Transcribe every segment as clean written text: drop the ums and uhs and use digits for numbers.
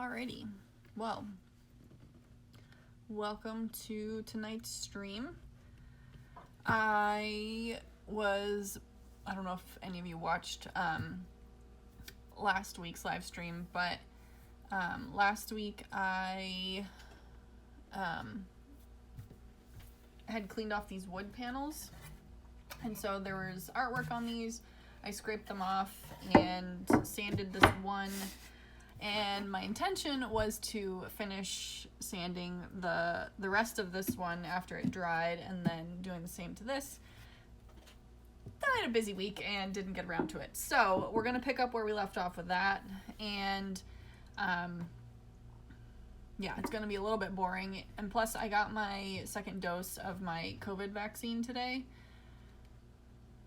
Alrighty, well, welcome to tonight's stream. I don't know if any of you watched last week's live stream, but last week I had cleaned off these wood panels, and so there was artwork on these. I scraped them off and sanded this one, and my intention was to finish sanding the rest of this one after it dried and then doing the same to this. Then I had a busy week and didn't get around to it. So we're going to pick up where we left off with that, and yeah, it's going to be a little bit boring. And plus I got my second dose of my COVID vaccine today,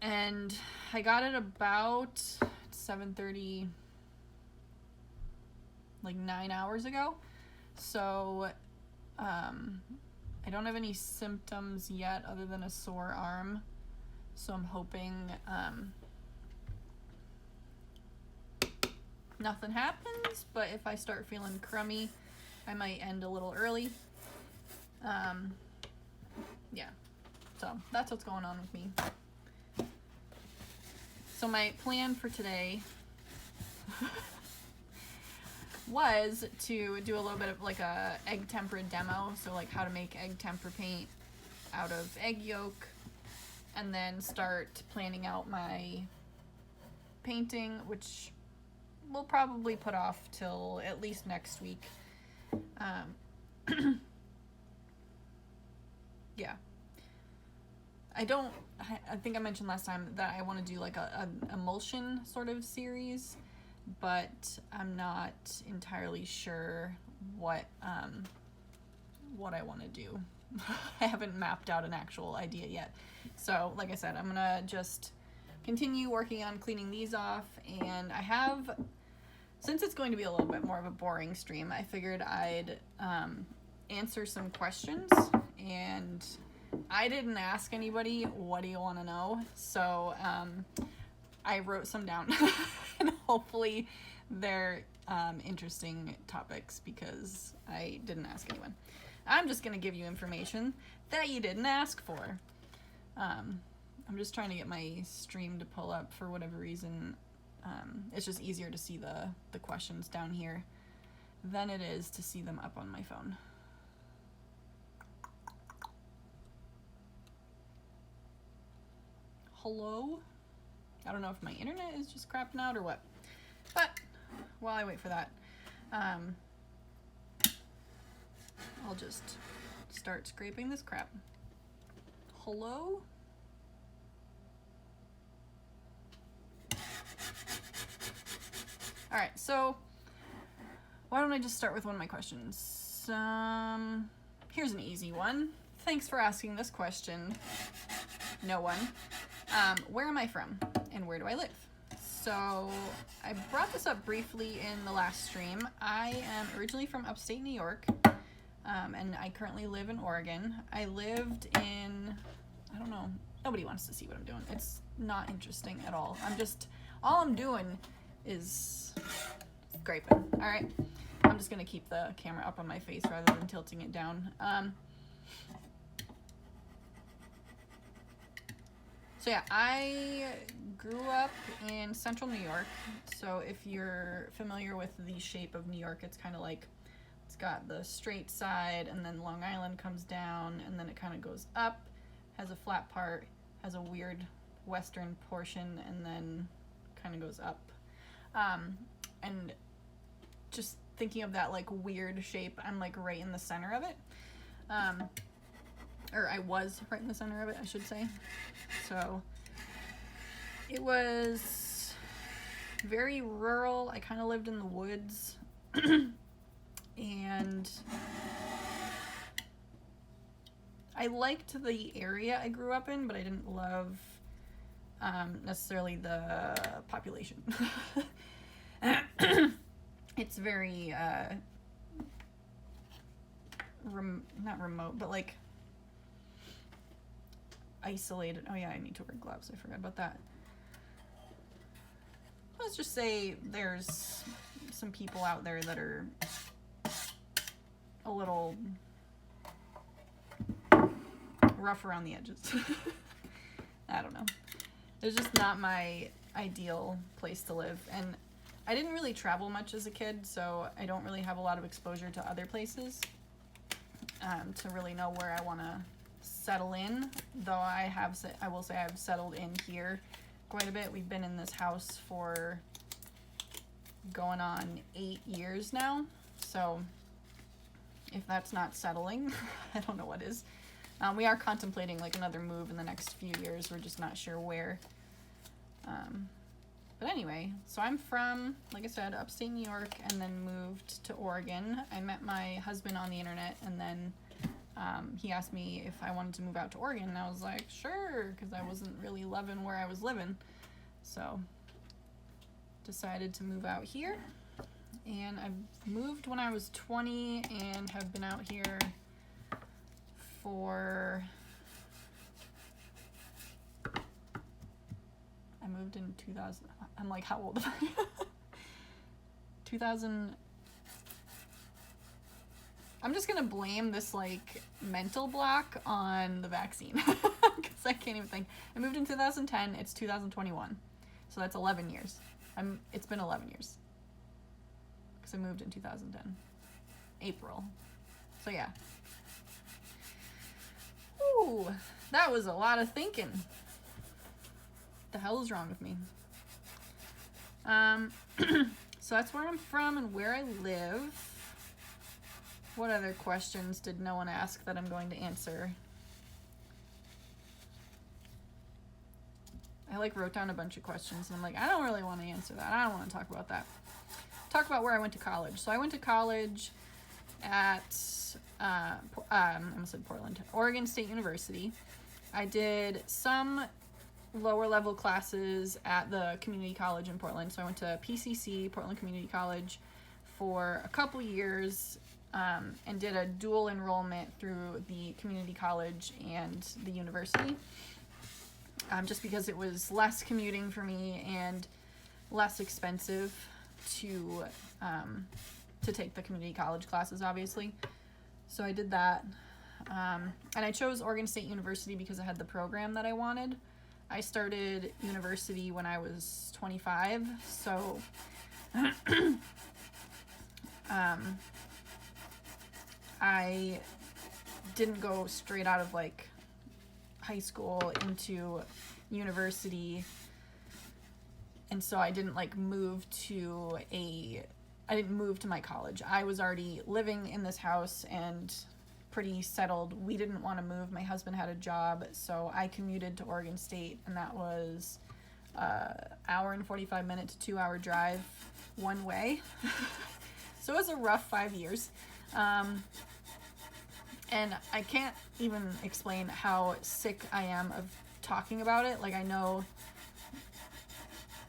and I got it about 7:30, like 9 hours ago. So I don't have any symptoms yet other than a sore arm. So I'm hoping nothing happens, but if I start feeling crummy, I might end a little early. Yeah, so that's what's going on with me. So my plan for today was to do a little bit of like a egg tempera demo, so like how to make egg tempera paint out of egg yolk, and then start planning out my painting, which we'll probably put off till at least next week. Yeah. I think I mentioned last time that I want to do like an emulsion sort of series, but I'm not entirely sure what I want to do. I haven't mapped out an actual idea yet. So like I said, I'm gonna just continue working on cleaning these off, and since it's going to be a little bit more of a boring stream, I figured I'd answer some questions, and I didn't ask anybody, what do you want to know? So I wrote some down, and hopefully they're interesting topics because I didn't ask anyone. I'm just going to give you information that you didn't ask for. I'm just trying to get my stream to pull up for whatever reason. It's just easier to see the questions down here than it is to see them up on my phone. Hello? I don't know if my internet is just crapping out or what. But while I wait for that, I'll just start scraping this crap. Hello? Alright, so why don't I just start with one of my questions? Here's an easy one. Thanks for asking this question. No one. Where am I from and where do I live? So I brought this up briefly in the last stream. I am originally from upstate New York, and I currently live in Oregon. I lived in, I don't know, nobody wants to see what I'm doing. It's not interesting at all. All I'm doing is scraping. All right, I'm just gonna keep the camera up on my face rather than tilting it down. So yeah, I grew up in central New York. So if you're familiar with the shape of New York, it's kind of like, it's got the straight side, and then Long Island comes down, and then it kind of goes up, has a flat part, has a weird western portion, and then kind of goes up. And just thinking of that like weird shape, I'm like right in the center of it. Or I was right in the center of it, I should say. So it was very rural. I kind of lived in the woods. And I liked the area I grew up in, but I didn't love necessarily the population. It's very not remote, but like isolated. Oh yeah, I need to wear gloves. I forgot about that. Let's just say there's some people out there that are a little rough around the edges. I don't know. It's just not my ideal place to live. And I didn't really travel much as a kid, so I don't really have a lot of exposure to other places to really know where I want to settle in. Though I will say I've settled in here quite a bit. We've been in this house for going on 8 years now. So if that's not settling, I don't know what is. We are contemplating like another move in the next few years. We're just not sure where. But anyway, so I'm from, like I said, upstate New York, and then moved to Oregon. I met my husband on the internet, and then he asked me if I wanted to move out to Oregon, and I was like, sure, because I wasn't really loving where I was living. So decided to move out here, and I moved when I was 20 and have been out here for... I moved in 2000. I'm like, how old am I? 2000. I'm just gonna blame this like mental block on the vaccine because I can't even think. I moved in 2010. It's 2021, so that's 11 years. It's been 11 years because I moved in 2010, April. So yeah. Ooh, that was a lot of thinking. The hell is wrong with me? So that's where I'm from and where I live. What other questions did no one ask that I'm going to answer? I like wrote down a bunch of questions and I'm like, I don't really want to answer that. I don't want to talk about that. Talk about where I went to college. So I went to college at I almost said Portland, Oregon State University. I did some lower level classes at the community college in Portland. So I went to PCC, Portland Community College, for a couple years and did a dual enrollment through the community college and the university, just because it was less commuting for me and less expensive to take the community college classes, obviously. So I did that. And I chose Oregon State University because it had the program that I wanted. I started university when I was 25, so I didn't go straight out of like high school into university, and so I didn't like I didn't move to my college. I was already living in this house and pretty settled. We didn't want to move. My husband had a job, so I commuted to Oregon State, and that was hour and 45 minute to 2 hour drive one way. So it was a rough 5 years. And I can't even explain how sick I am of talking about it. Like, I know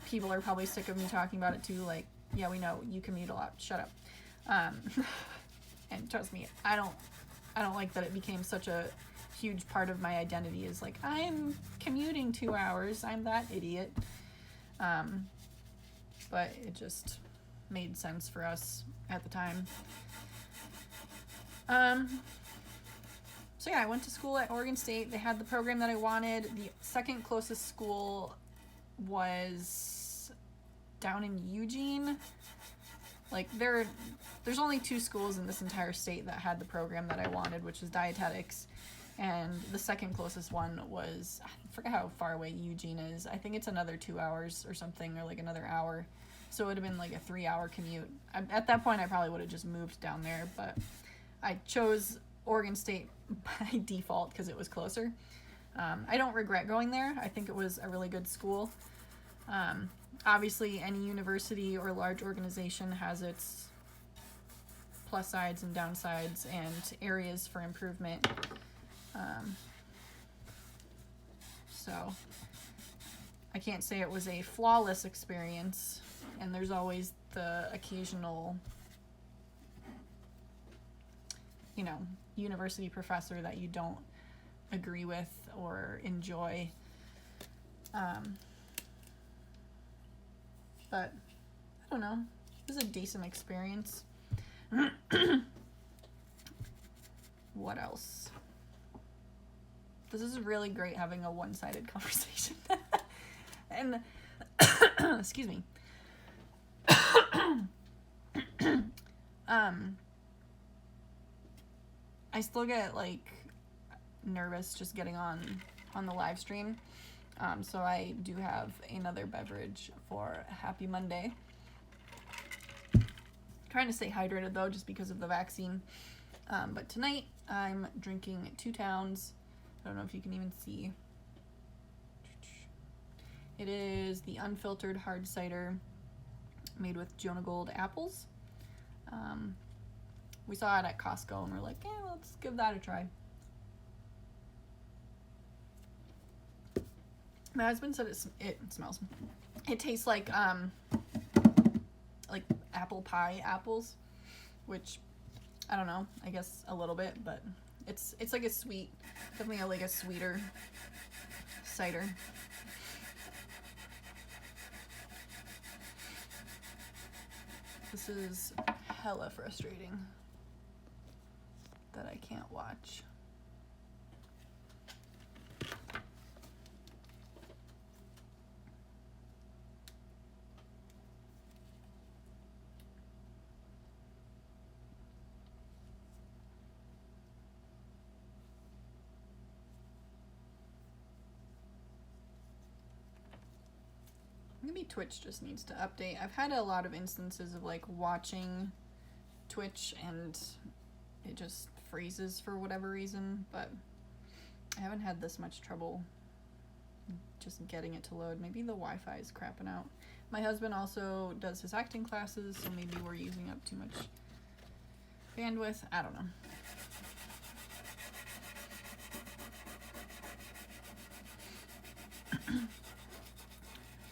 people are probably sick of me talking about it too. Like, yeah, we know you commute a lot. Shut up. And trust me, I don't like that it became such a huge part of my identity, is like, I'm commuting 2 hours. I'm that idiot. But it just made sense for us at the time. So yeah, I went to school at Oregon State. They had the program that I wanted. The second closest school was down in Eugene. Like, there's only 2 schools in this entire state that had the program that I wanted, which is dietetics. And the second closest one was, I forget how far away Eugene is. I think it's another 2 hours or something, or like another hour. So it would have been like a 3-hour commute. At that point, I probably would have just moved down there, but I chose Oregon State by default because it was closer. I don't regret going there. I think it was a really good school. Obviously, any university or large organization has its plus sides and downsides and areas for improvement. So I can't say it was a flawless experience, and there's always the occasional, university professor that you don't agree with or enjoy. But I don't know, it was a decent experience. What else? This is really great having a one-sided conversation. And excuse me. I still get like nervous just getting on the live stream. So I do have another beverage for Happy Monday. Trying to stay hydrated though, just because of the vaccine. But tonight I'm drinking Two Towns. I don't know if you can even see. It is the unfiltered hard cider made with Jonah Gold apples. We saw it at Costco and we're like, yeah, let's give that a try. My husband said it smells. It tastes like apple pie apples, which I don't know. I guess a little bit, but it's like a sweet, definitely like a sweeter cider. This is hella frustrating that I can't watch. Maybe Twitch just needs to update. I've had a lot of instances of like watching Twitch and it just freezes for whatever reason, but I haven't had this much trouble just getting it to load. Maybe the Wi-Fi is crapping out. My husband also does his acting classes, so maybe we're using up too much bandwidth. I don't know.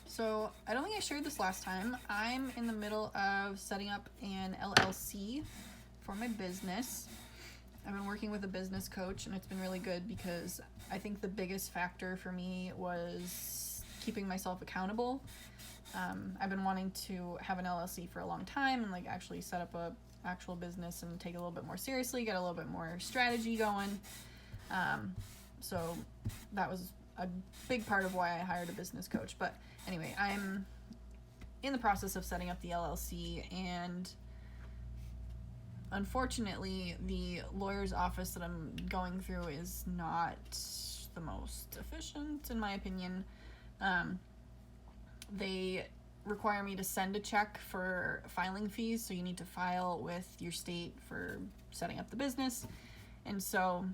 So I don't think I shared this last time. I'm in the middle of setting up an LLC for my business. I've been working with a business coach and it's been really good because I think the biggest factor for me was keeping myself accountable. I've been wanting to have an LLC for a long time and like actually set up a actual business and take it a little bit more seriously, get a little bit more strategy going. So that was a big part of why I hired a business coach. But anyway, I'm in the process of setting up the LLC, and unfortunately, the lawyer's office that I'm going through is not the most efficient, in my opinion. They require me to send a check for filing fees, so you need to file with your state for setting up the business. And so,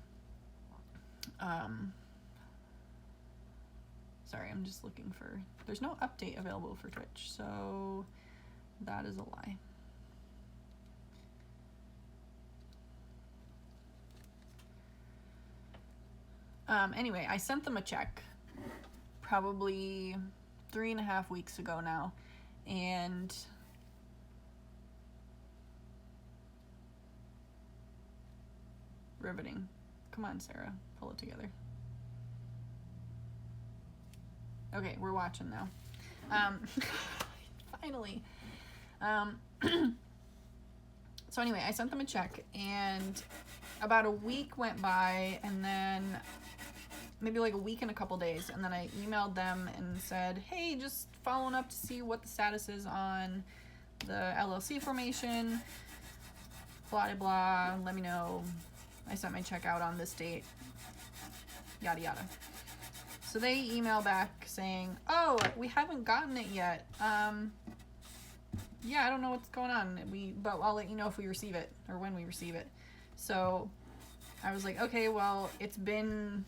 sorry, I'm just looking for, there's no update available for Twitch, so that is a lie. Anyway, I sent them a check probably 3.5 weeks ago now, and riveting. Come on, Sarah, pull it together. Okay, we're watching now. Finally. So anyway, I sent them a check, and about a week went by, and then maybe like a week and a couple days, and then I emailed them and said, hey, just following up to see what the status is on the LLC formation, blah, blah, blah, let me know. I sent my check out on this date, yada, yada. So they email back saying, oh, we haven't gotten it yet. Yeah, I don't know what's going on. But I'll let you know if we receive it or when we receive it. So I was like, okay, well, it's been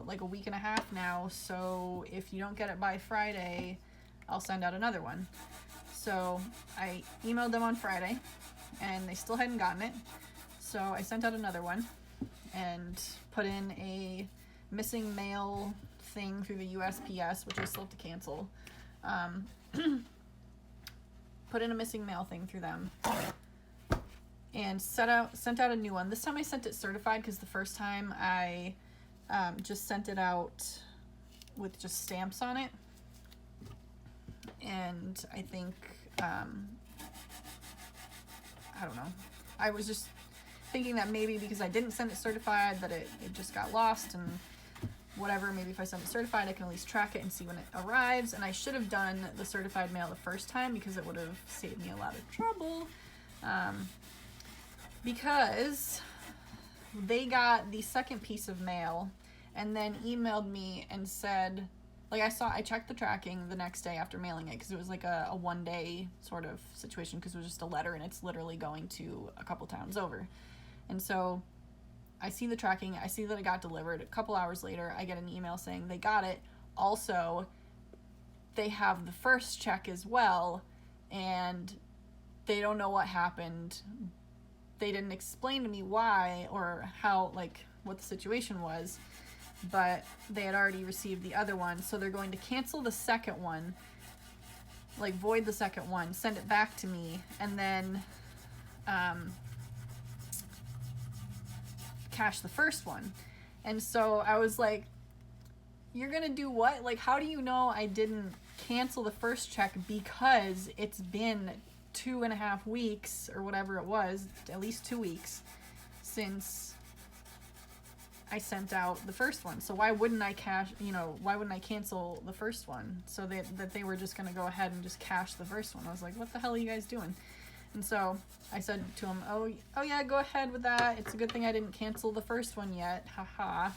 like a week and a half now. So if you don't get it by Friday, I'll send out another one. So I emailed them on Friday and they still hadn't gotten it. So I sent out another one and put in a missing mail thing through the USPS, which I still have to cancel. Put in a missing mail thing through them and sent out a new one. This time I sent it certified because the first time I just sent it out with just stamps on it. And I think, I don't know. I was just, thinking that maybe because I didn't send it certified that it just got lost and whatever. Maybe if I send it certified, I can at least track it and see when it arrives. And I should have done the certified mail the first time because it would have saved me a lot of trouble. Because they got the second piece of mail and then emailed me and said, like, I checked the tracking the next day after mailing it because it was like a 1 day sort of situation because it was just a letter and it's literally going to a couple towns over. And so I see the tracking, I see that it got delivered. A couple hours later, I get an email saying they got it. Also, they have the first check as well, and they don't know what happened. They didn't explain to me why or how, like, what the situation was, but they had already received the other one, so they're going to cancel the second one, like void the second one, send it back to me, and then cash the first one. And so I was like, you're gonna do what? Like, how do you know I didn't cancel the first check? Because it's been 2.5 weeks or whatever it was, at least 2 weeks since I sent out the first one. So why wouldn't I why wouldn't I cancel the first one? So that they were just gonna go ahead and just cash the first one. I was like, what the hell are you guys doing? And so I said to him, oh yeah, go ahead with that. It's a good thing I didn't cancel the first one yet. Haha.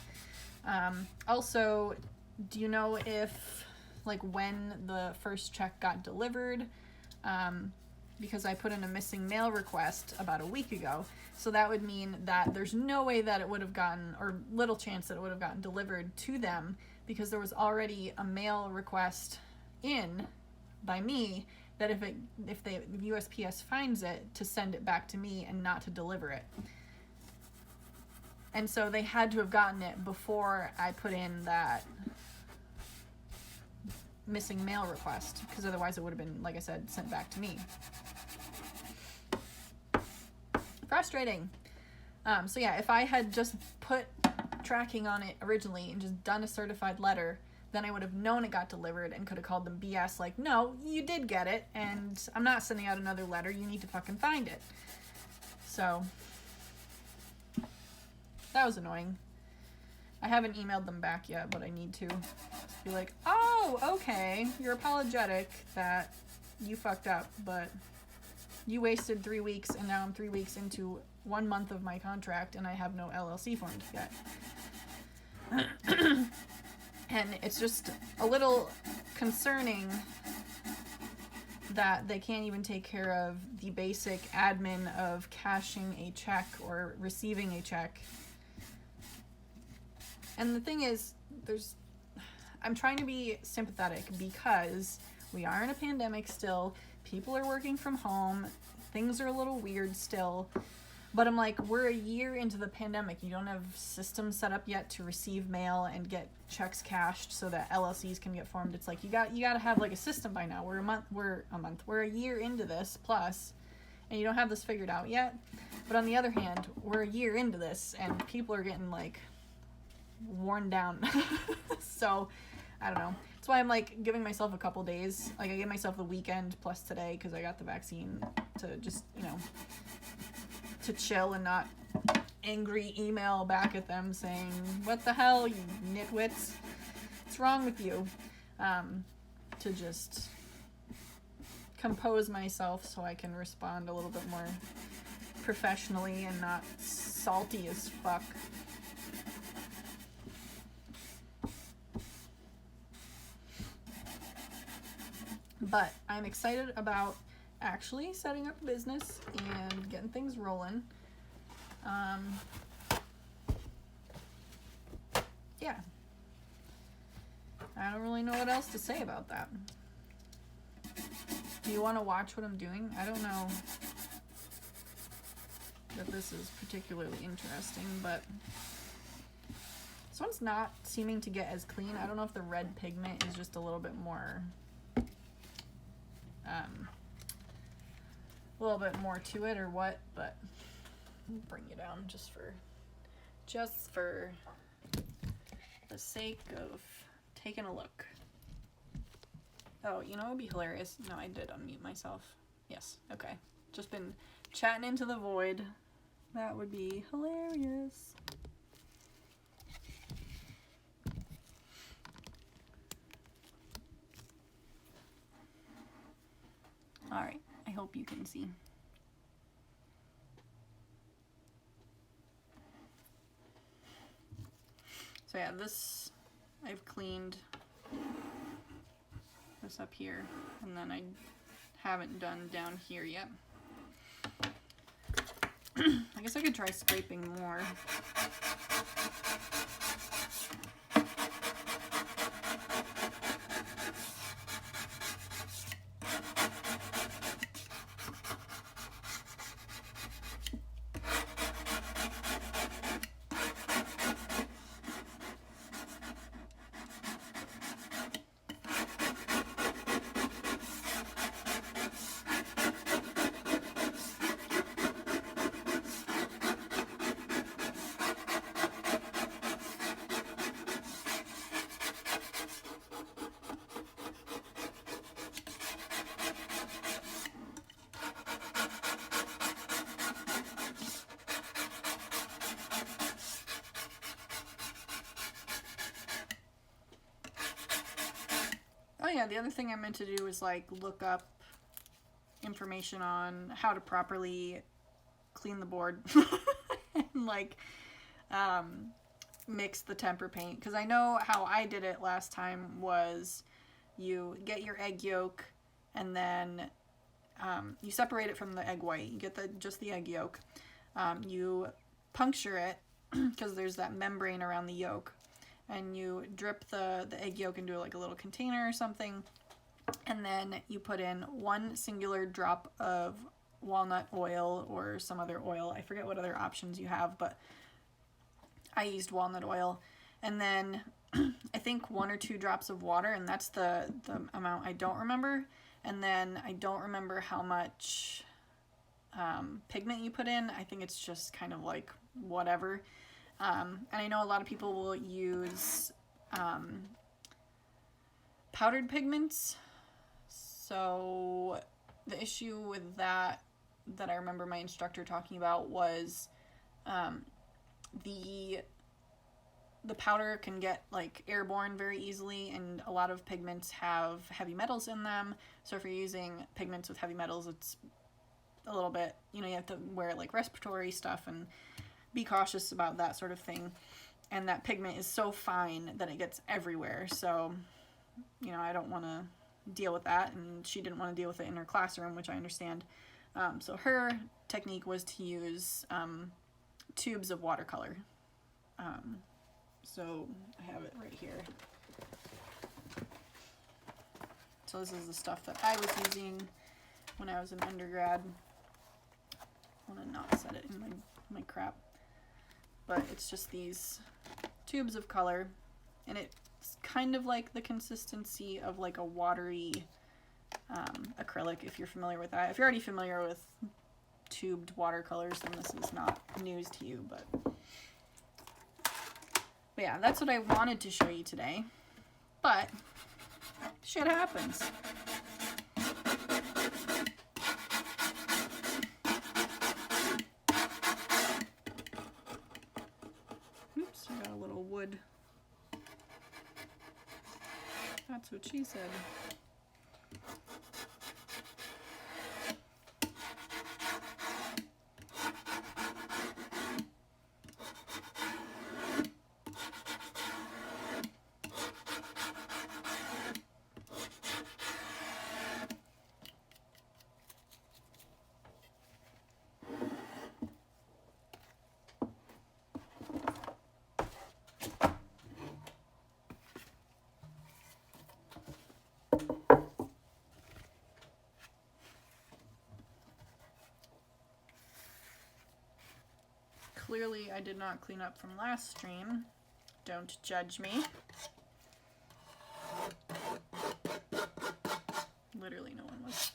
Also, do you know if, like, when the first check got delivered? Because I put in a missing mail request about a week ago. So that would mean that there's no way that it would have gotten, or little chance that it would have gotten delivered to them, because there was already a mail request in by me that if USPS finds it, to send it back to me and not to deliver it. And so they had to have gotten it before I put in that missing mail request, because otherwise it would have been, like I said, sent back to me. Frustrating. So yeah, if I had just put tracking on it originally and just done a certified letter, then I would have known it got delivered and could have called them BS, like, no, you did get it, and I'm not sending out another letter, you need to fucking find it. So that was annoying. I haven't emailed them back yet, but I need to. Be like, oh, okay, you're apologetic that you fucked up, but you wasted 3 weeks, and now I'm 3 weeks into 1 month of my contract, and I have no LLC formed yet. And it's just a little concerning that they can't even take care of the basic admin of cashing a check or receiving a check. And the thing is, I'm trying to be sympathetic because we are in a pandemic still. People are working from home. Things are a little weird still. But I'm like, we're a year into the pandemic. You don't have systems set up yet to receive mail and get checks cashed so that LLCs can get formed. It's like you got to have like a system by now. We're a year into this plus, and you don't have this figured out yet. But on the other hand, we're a year into this and people are getting like worn down. So I don't know. That's why I'm like giving myself a couple days. Like I gave myself the weekend plus today because I got the vaccine to just, to chill and not angry email back at them saying, what the hell, you nitwits? What's wrong with you? To just compose myself so I can respond a little bit more professionally and not salty as fuck. But I'm excited about actually setting up a business and getting things rolling. Yeah. I don't really know what else to say about that. Do you want to watch what I'm doing? I don't know that this is particularly interesting, but this one's not seeming to get as clean. I don't know if the red pigment is just a little bit more to it or what, but I'll bring you down just for the sake of taking a look. Oh, you know what would be hilarious? No, I did unmute myself. Yes, okay. Just been chatting into the void That would be hilarious. All right, I hope you can see. So yeah, this, I've cleaned this up here, and then I haven't done down here yet. I guess I could try scraping more. Oh yeah, the other thing I meant to do was like look up information on how to properly clean the board and like mix the tempera paint, because I know how I did it last time was you get your egg yolk and then you separate it from the egg white. You get just the egg yolk. You puncture it because there's that membrane around the yolk, and you drip the egg yolk into like a little container or something, and then you put in one singular drop of walnut oil or some other oil. I forget what other options you have, but I used walnut oil. And then I think 1 or 2 drops of water, and that's the amount I don't remember. And then I don't remember how much pigment you put in. I think it's just kind of like whatever. And I know a lot of people will use powdered pigments. So the issue with that I remember my instructor talking about was the powder can get like airborne very easily, and a lot of pigments have heavy metals in them. So if you're using pigments with heavy metals, it's a little bit, you have to wear like respiratory stuff and be cautious about that sort of thing. And that pigment is so fine that it gets everywhere. So, I don't want to deal with that, and she didn't want to deal with it in her classroom, which I understand. So her technique was to use tubes of watercolor. So I have it right here. So this is the stuff that I was using when I was in undergrad. I want to not set it in my crap. But it's just these tubes of color, and it's kind of like the consistency of like a watery acrylic, if you're familiar with that. If you're already familiar with tubed watercolors, then this is not news to you, but yeah, that's what I wanted to show you today, but shit happens. Oops, I got a little wood. That's what she said. Clearly, I did not clean up from last stream. Don't judge me. Literally no one was.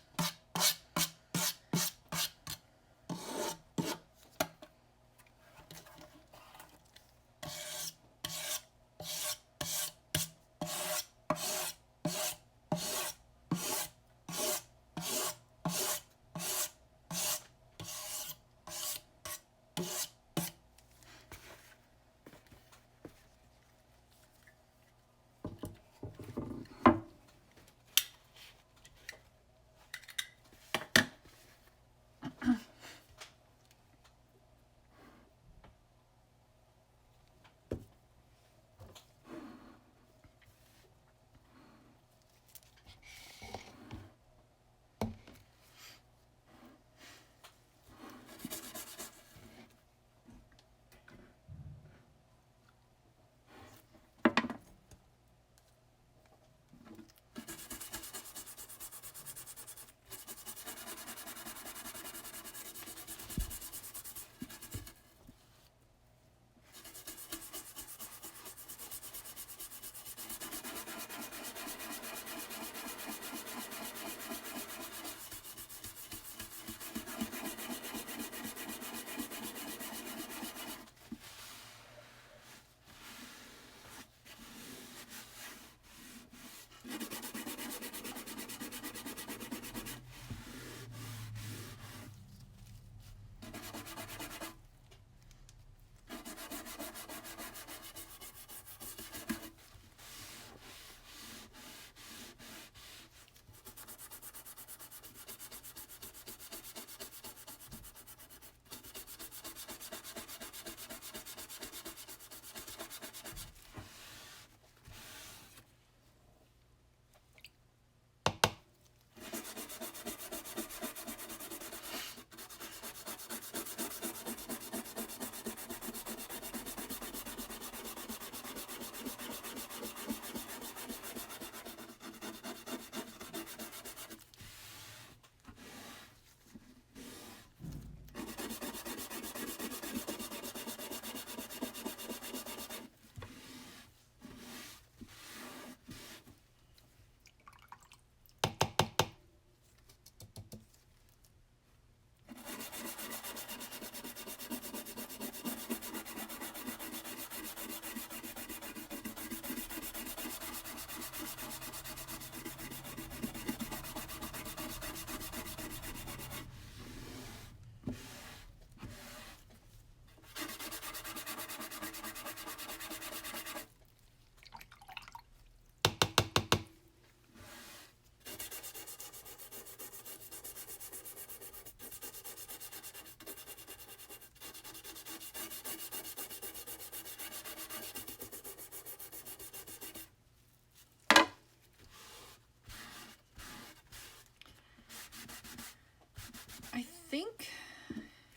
think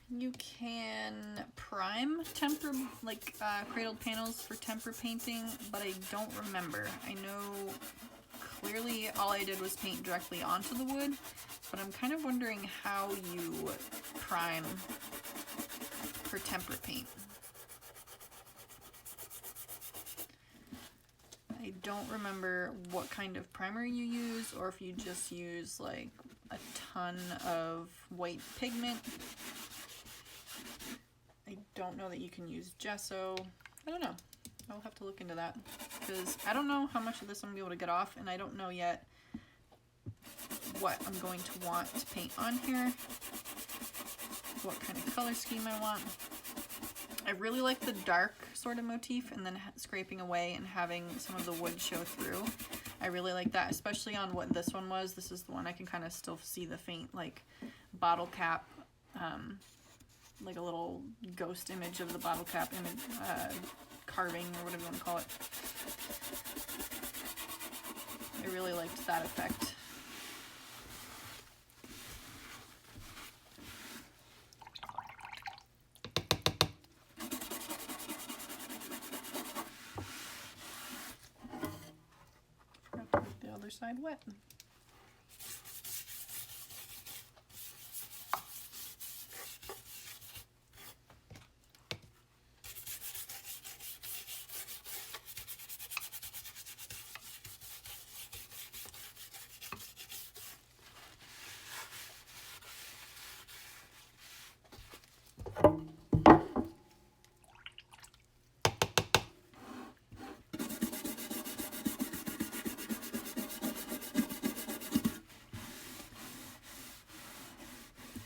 you can prime tempera, like cradled panels for tempera painting, but I don't remember. I know clearly all I did was paint directly onto the wood, but I'm kind of wondering how you prime for tempera paint. I don't remember what kind of primer you use, or if you just use like a ton of white pigment. I don't know that you can use gesso. I don't know. I'll have to look into that, because I don't know how much of this I'm going to be able to get off, and I don't know yet what I'm going to want to paint on here, what kind of color scheme I want. I really like the dark sort of motif and then scraping away and having some of the wood show through. I really like that, especially on what this one was. This is the one I can kind of still see the faint like bottle cap, like a little ghost image of the bottle cap image, carving or whatever you want to call it. I really liked that effect. The other side wet.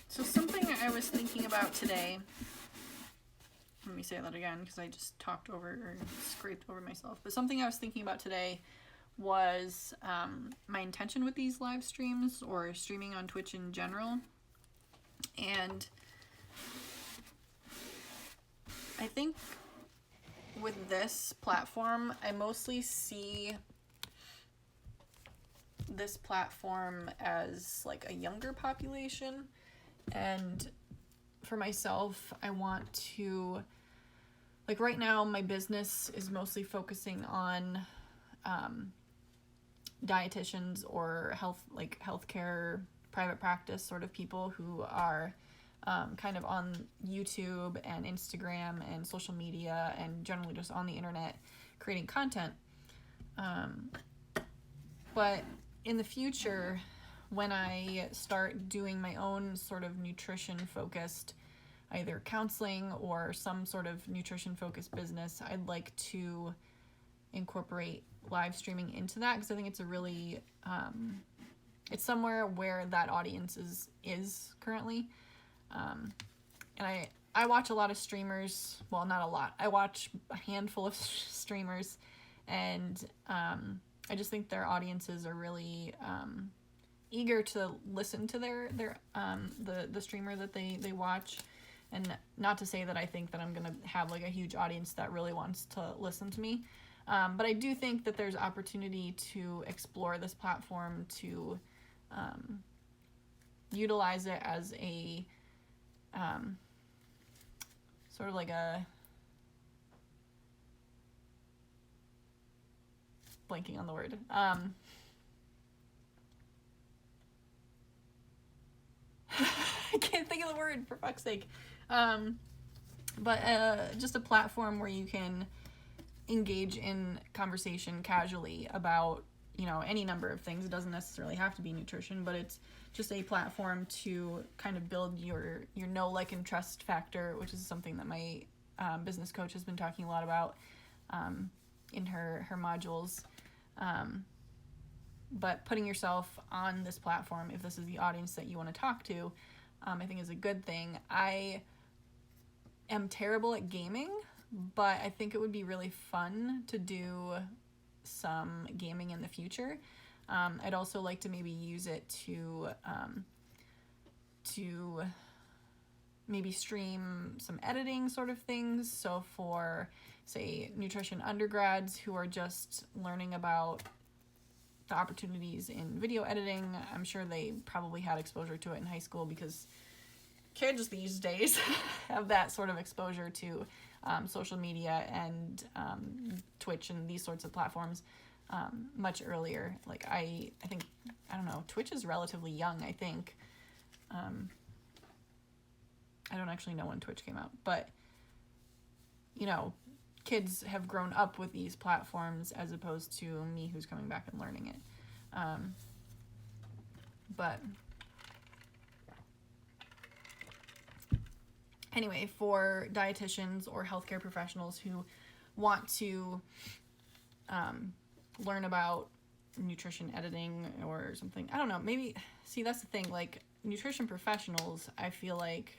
So something I was thinking about today, let me say that again because I just talked over or scraped over myself, but something I was thinking about today was my intention with these live streams or streaming on Twitch in general. And I think with this platform, I mostly see this platform as like a younger population. And for myself, I want to, like right now, my business is mostly focusing on dietitians or healthcare private practice sort of people who are kind of on YouTube and Instagram and social media and generally just on the internet creating content. But in the future, when I start doing my own sort of nutrition focused, either counseling or some sort of nutrition focused business, I'd like to incorporate live streaming into that, because I think it's a really, it's somewhere where that audience is currently. And I watch a lot of streamers, well, not a lot, I watch a handful of streamers, and I just think their audiences are really eager to listen to the streamer that they watch. And not to say that I think that I'm gonna have like a huge audience that really wants to listen to me, but I do think that there's opportunity to explore this platform to utilize it as a sort of like a, blanking on the word, I can't think of the word, for fuck's sake. But just a platform where you can engage in conversation casually about, you know, any number of things. It doesn't necessarily have to be nutrition, but it's just a platform to kind of build your know, like, and trust factor, which is something that my business coach has been talking a lot about in her modules. But putting yourself on this platform, if this is the audience that you want to talk to, I think is a good thing. I am terrible at gaming, but I think it would be really fun to do some gaming in the future. I'd also like to maybe use it to maybe stream some editing sort of things. So for, say, nutrition undergrads who are just learning about the opportunities in video editing, I'm sure they probably had exposure to it in high school because kids these days have that sort of exposure to social media and Twitch and these sorts of platforms much earlier. Like I think, I don't know, Twitch is relatively young, I think. I don't actually know when Twitch came out, but you know, kids have grown up with these platforms as opposed to me who's coming back and learning it. But anyway, for dietitians or healthcare professionals who want to learn about nutrition editing or something, I don't know, maybe, see, that's the thing, like, nutrition professionals, I feel like,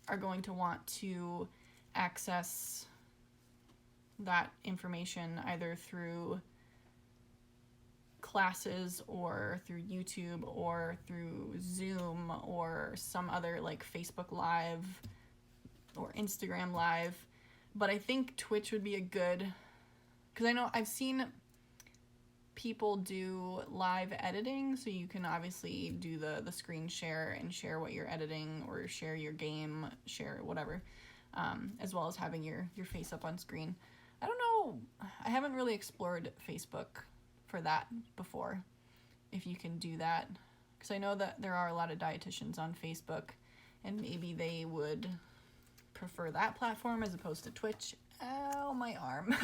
are going to want to access that information either through classes or through YouTube or through Zoom or some other like Facebook Live or Instagram Live. But I think Twitch would be a good, because I know I've seen people do live editing, so you can obviously do the screen share and share what you're editing or share your game, share whatever, as well as having your face up on screen. I don't know, I haven't really explored Facebook for that before, if you can do that, because I know that there are a lot of dietitians on Facebook, and maybe they would prefer that platform as opposed to Twitch. Ow, my arm.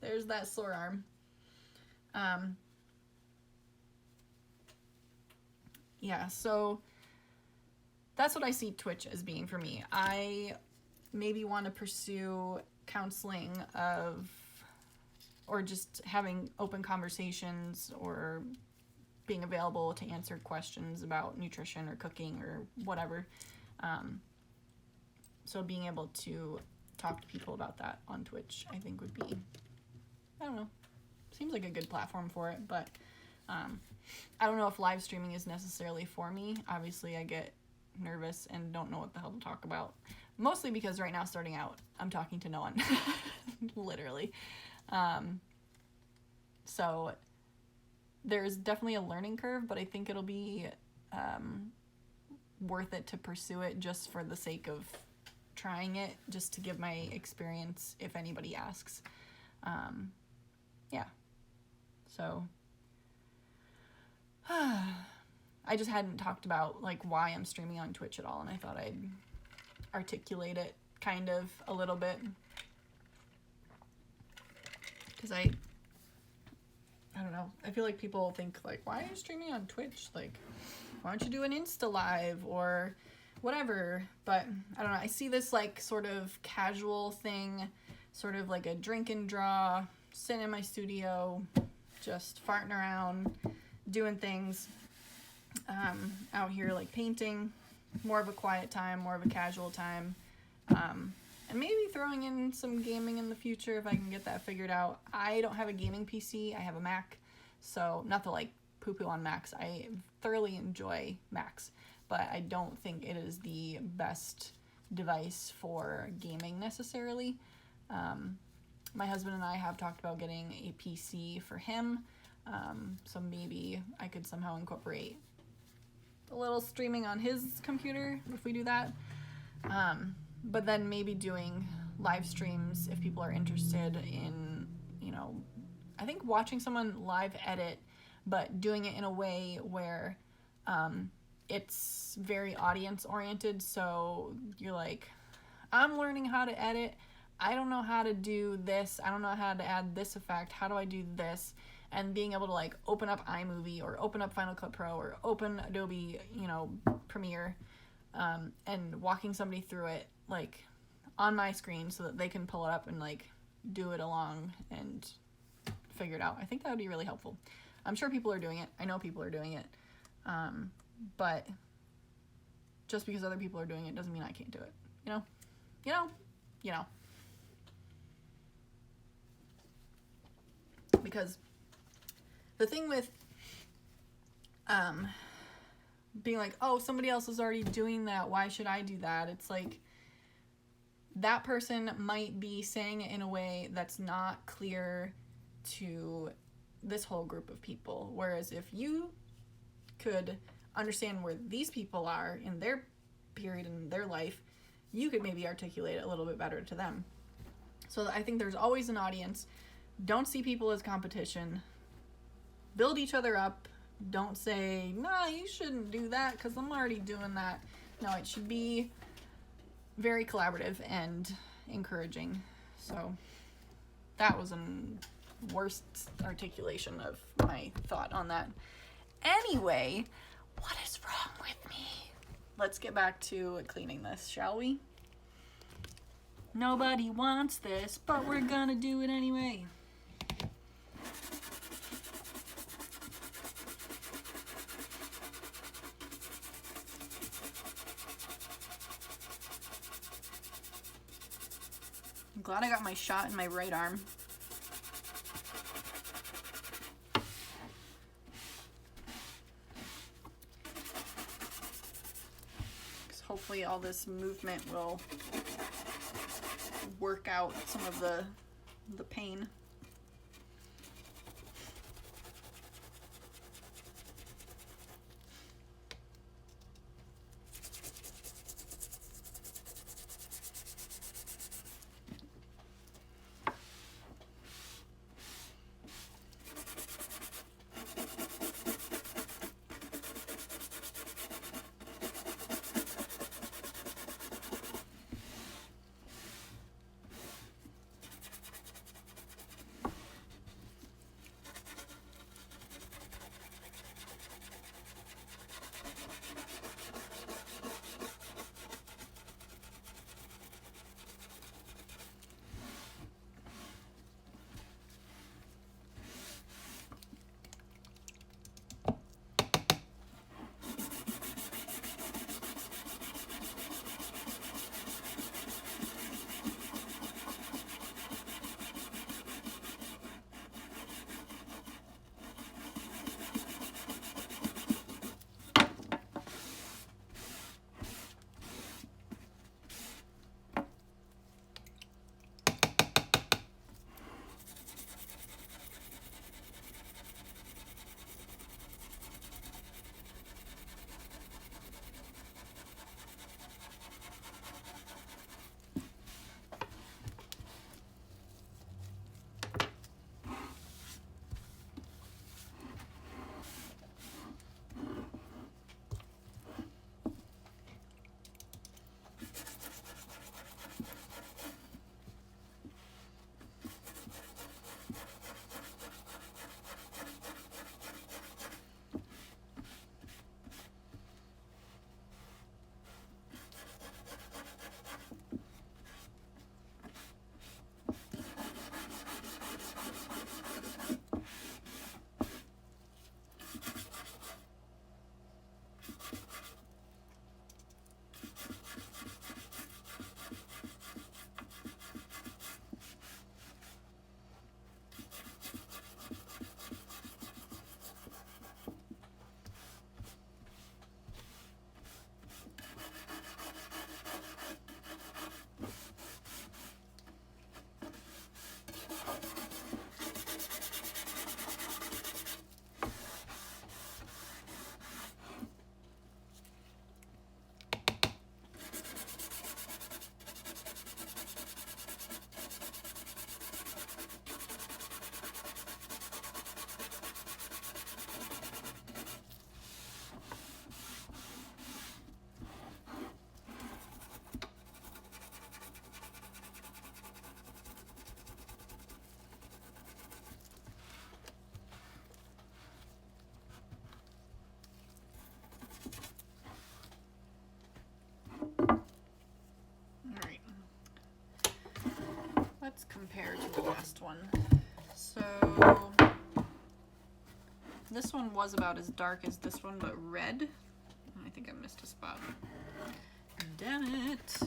There's that sore arm. Yeah, so that's what I see Twitch as being for me. I maybe want to pursue counseling or just having open conversations or being available to answer questions about nutrition or cooking or whatever. So being able to talk to people about that on Twitch, I think would be, I don't know, seems like a good platform for it, but I don't know if live streaming is necessarily for me. Obviously, I get nervous and don't know what the hell to talk about. Mostly because right now, starting out, I'm talking to no one. Literally. So there's definitely a learning curve, but I think it'll be worth it to pursue it just for the sake of trying it, just to give my experience if anybody asks. Yeah. So I just hadn't talked about like why I'm streaming on Twitch at all, and I thought I'd articulate it kind of a little bit, because I don't know, I feel like people think like, why are you streaming on Twitch? Like, why don't you do an Insta Live or whatever? But I don't know, I see this like sort of casual thing, sort of like a drink and draw, sitting in my studio, just farting around, doing things out here, like painting, more of a quiet time, more of a casual time, and maybe throwing in some gaming in the future if I can get that figured out. I don't have a gaming PC, I have a Mac, so not to like poo-poo on Macs, I thoroughly enjoy Macs, but I don't think it is the best device for gaming necessarily. My husband and I have talked about getting a PC for him, so maybe I could somehow incorporate a little streaming on his computer if we do that. But then maybe doing live streams if people are interested in, you know, I think watching someone live edit, but doing it in a way where it's very audience oriented. So you're like, I'm learning how to edit. I don't know how to do this. I don't know how to add this effect. How do I do this? And being able to like open up iMovie or open up Final Cut Pro or open Adobe, Premiere, and walking somebody through it like on my screen so that they can pull it up and like do it along and figure it out. I think that would be really helpful. I'm sure people are doing it. I know people are doing it. But just because other people are doing it doesn't mean I can't do it. You know. Because the thing with being like, oh, somebody else is already doing that, why should I do that? It's like, that person might be saying it in a way that's not clear to this whole group of people. Whereas if you could understand where these people are in their period in their life, you could maybe articulate it a little bit better to them. So I think there's always an audience. Don't see people as competition. Build each other up. Don't say, nah, you shouldn't do that because I'm already doing that. No, it should be very collaborative and encouraging. So that was a worst articulation of my thought on that. Anyway, what is wrong with me? Let's get back to cleaning this, shall we? Nobody wants this, but we're gonna do it anyway. I'm glad I got my shot in my right arm. Hopefully all this movement will work out some of the pain. Let's compare to the last one. So this one was about as dark as this one, but red. I think I missed a spot. Damn it.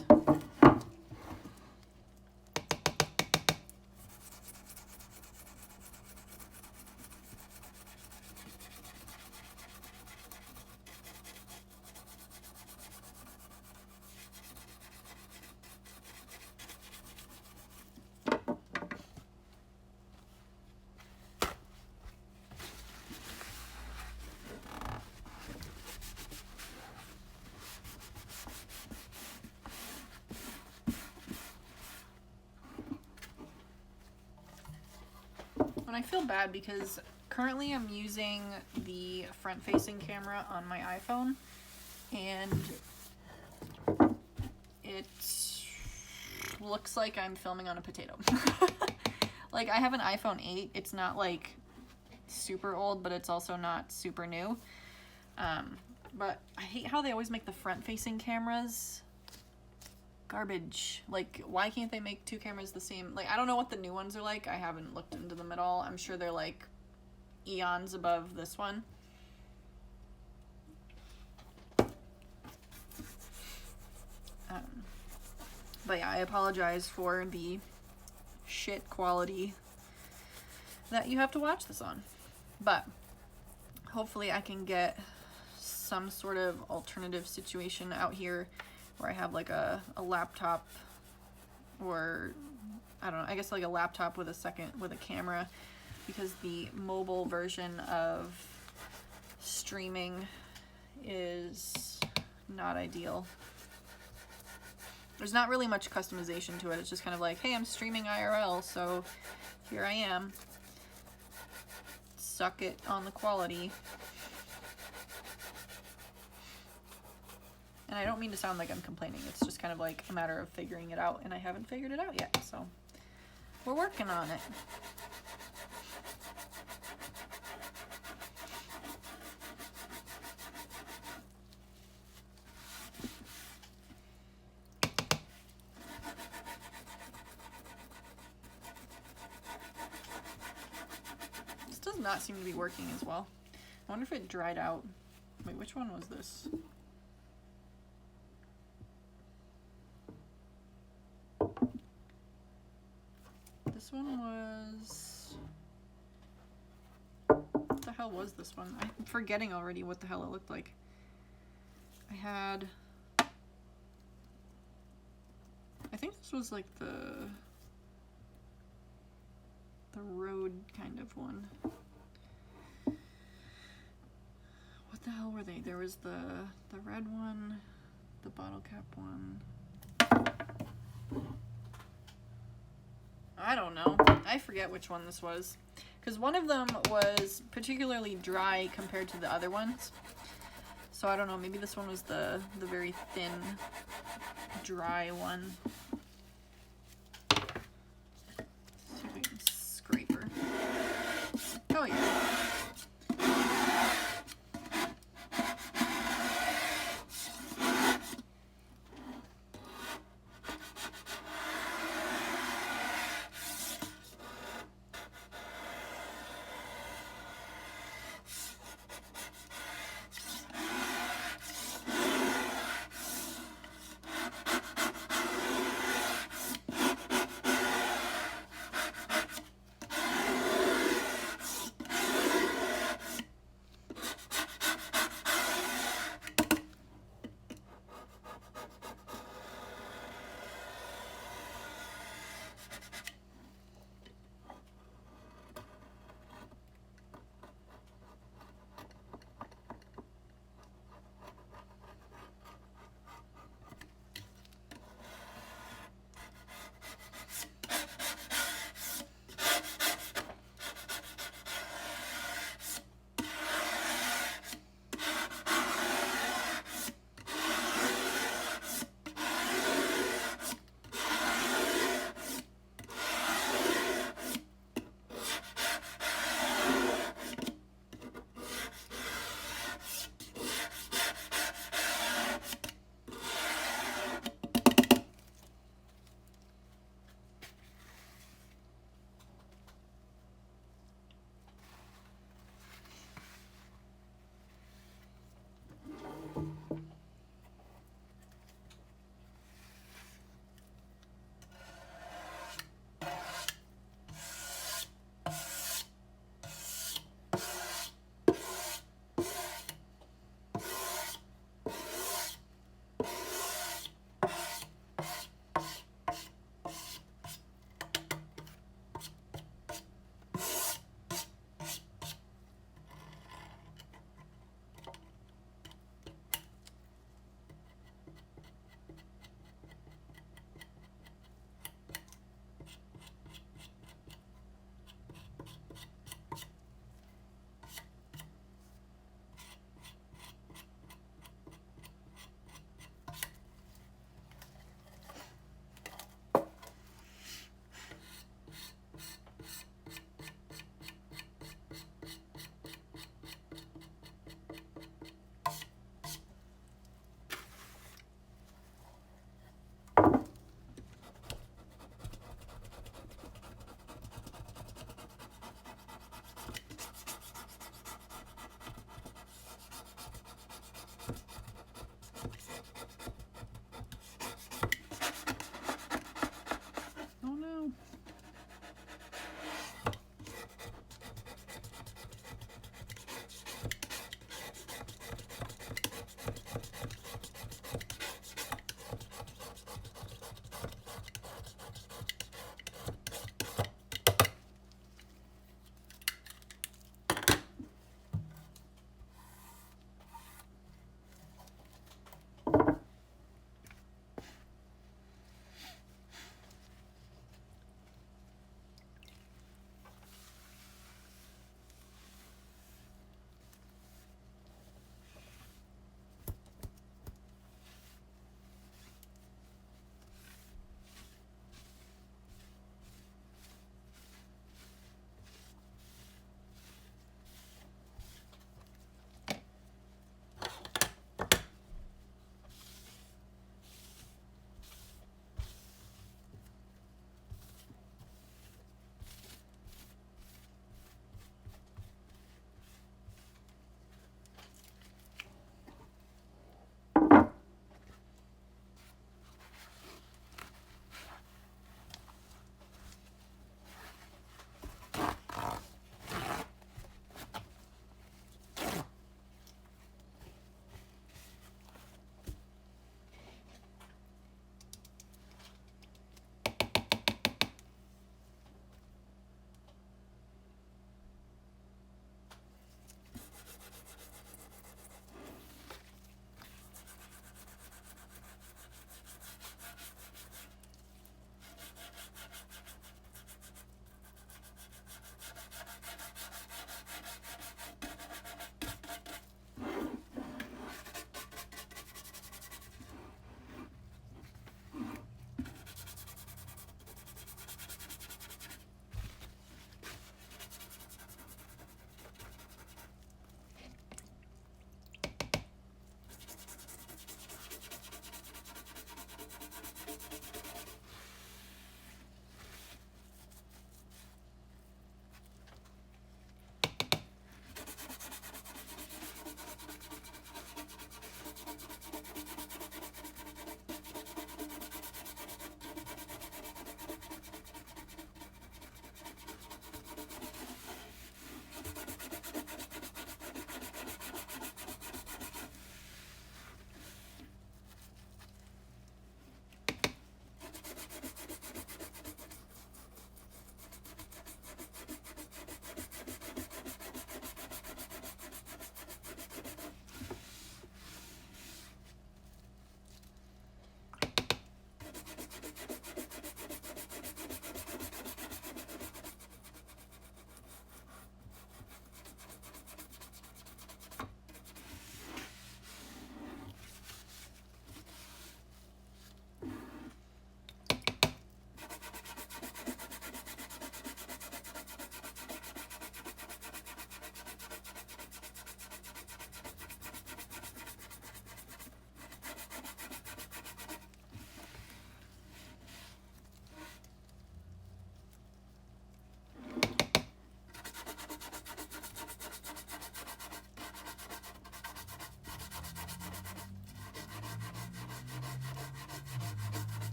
And I feel bad because currently I'm using the front-facing camera on my iPhone, and it looks like I'm filming on a potato. Like, I have an iPhone 8. It's not like super old, but it's also not super new. But I hate how they always make the front-facing cameras garbage. Like, why can't they make two cameras the same? Like, I don't know what the new ones are like. I haven't looked into them at all. I'm sure they're like eons above this one. But yeah, I apologize for the shit quality that you have to watch this on. But hopefully I can get some sort of alternative situation out here where I have like a laptop, or I don't know, I guess like a laptop with a camera, because the mobile version of streaming is not ideal. There's not really much customization to it. It's just kind of like, hey, I'm streaming IRL, so here I am. Suck it on the quality. And I don't mean to sound like I'm complaining. It's just kind of like a matter of figuring it out, and I haven't figured it out yet, so we're working on it. Does not seem to be working as well. I wonder if it dried out. Wait, which one was this? This one was... What the hell was this one? I'm forgetting already what the hell it looked like. I had... I think this was like the road kind of one. What the hell were they? There was the red one, the bottle cap one. I don't know. I forget which one this was, because one of them was particularly dry compared to the other ones. So I don't know, maybe this one was the very thin, dry one. See if we can scrape her. Oh yeah.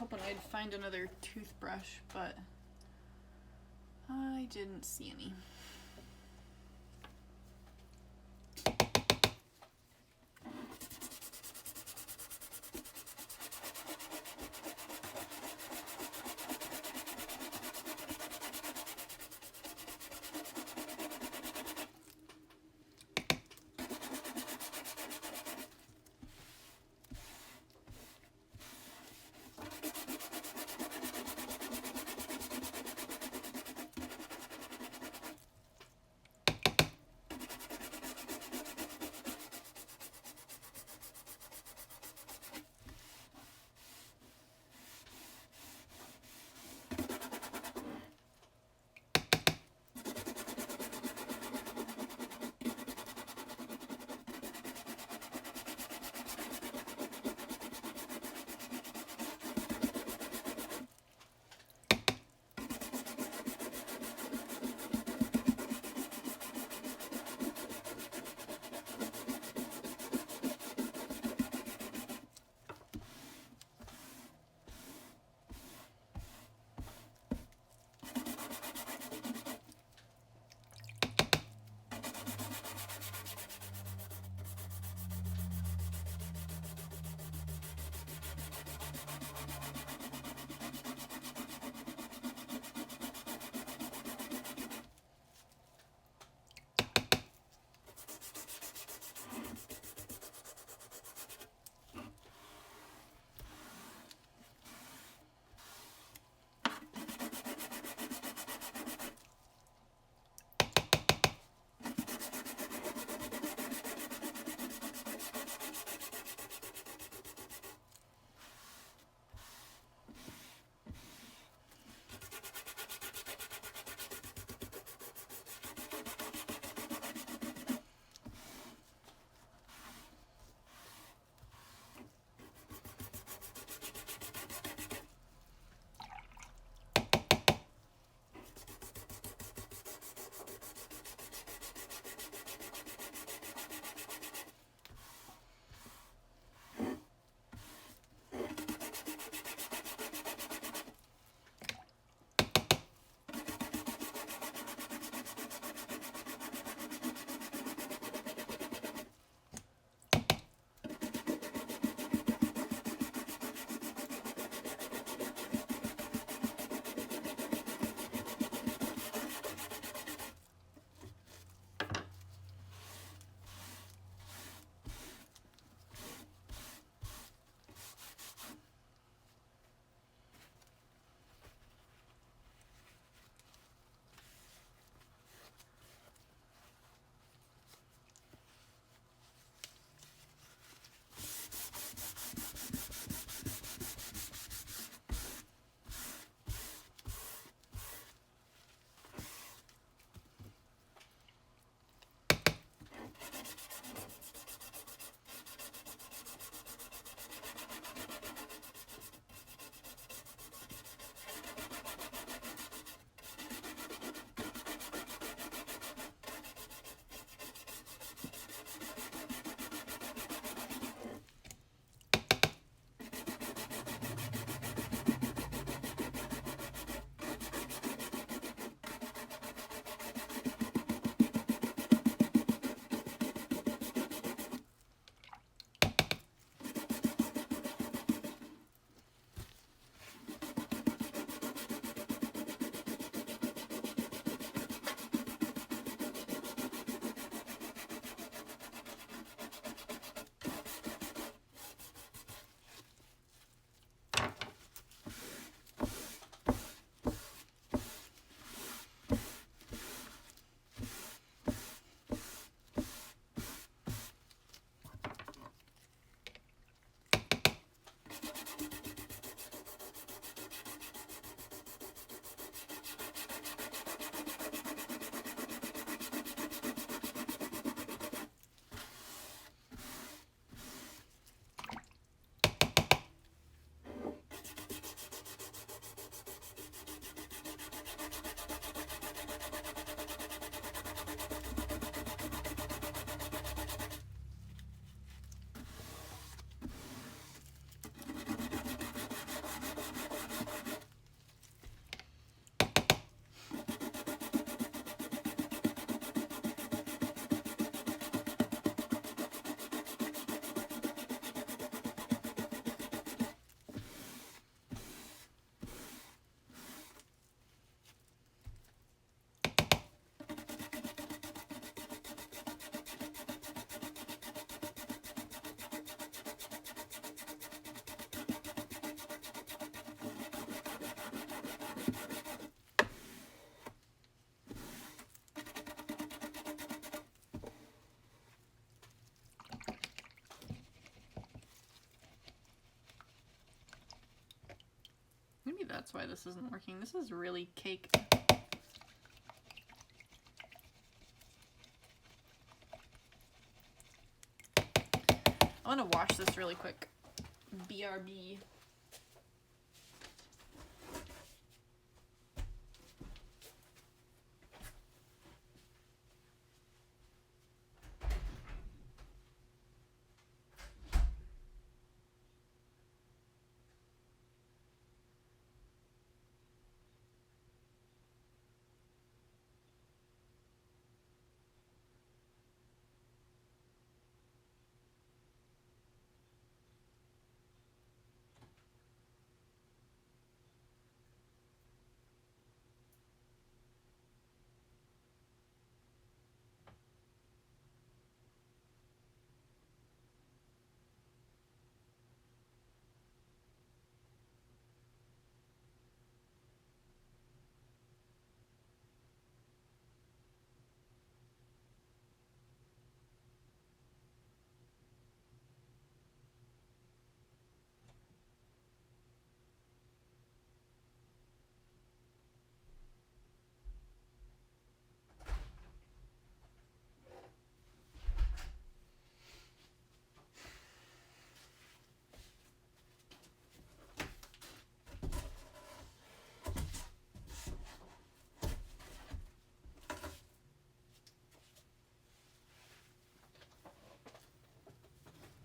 hoping I'd find another toothbrush, but I didn't see any. that's why this isn't working. This is really cake. I want to wash this really quick. BRB.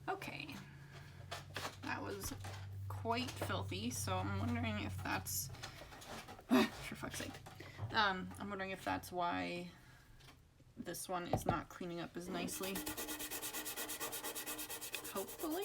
Okay, that was quite filthy, so I'm wondering if that's, for fuck's sake, I'm wondering if that's why this one is not cleaning up as nicely. Hopefully.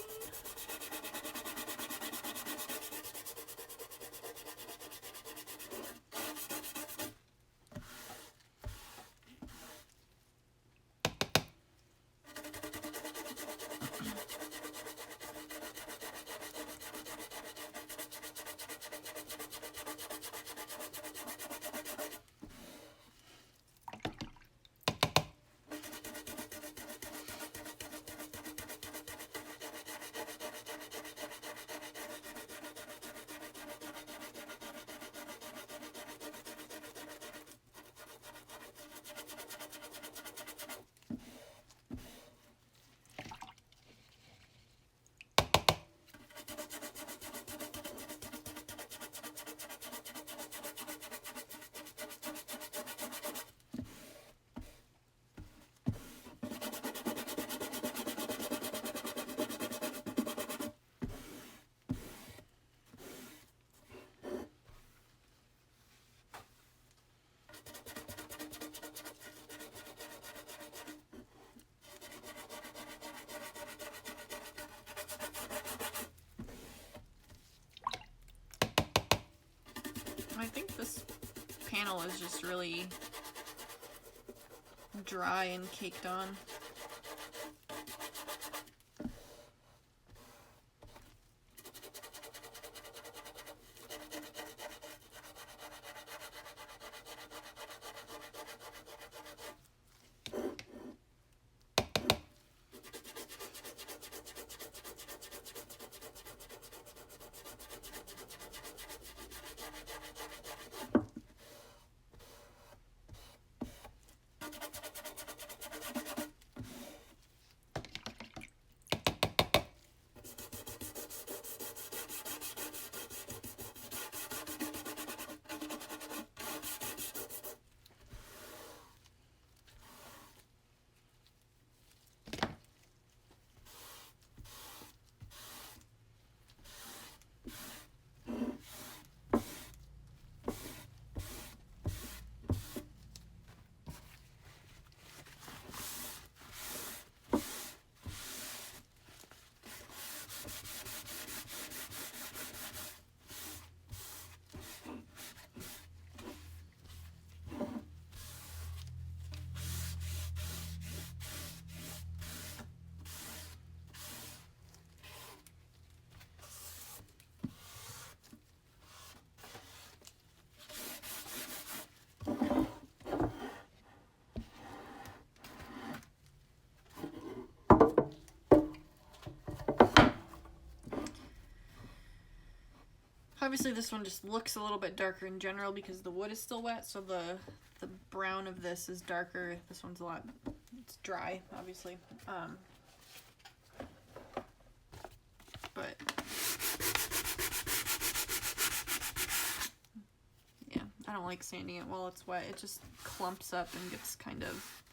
I think this panel is just really dry and caked on. Obviously this one just looks a little bit darker in general because the wood is still wet, so the brown of this is darker. This one's a lot, it's dry, obviously. But yeah, I don't like sanding it while it's wet. It just clumps up and gets kind of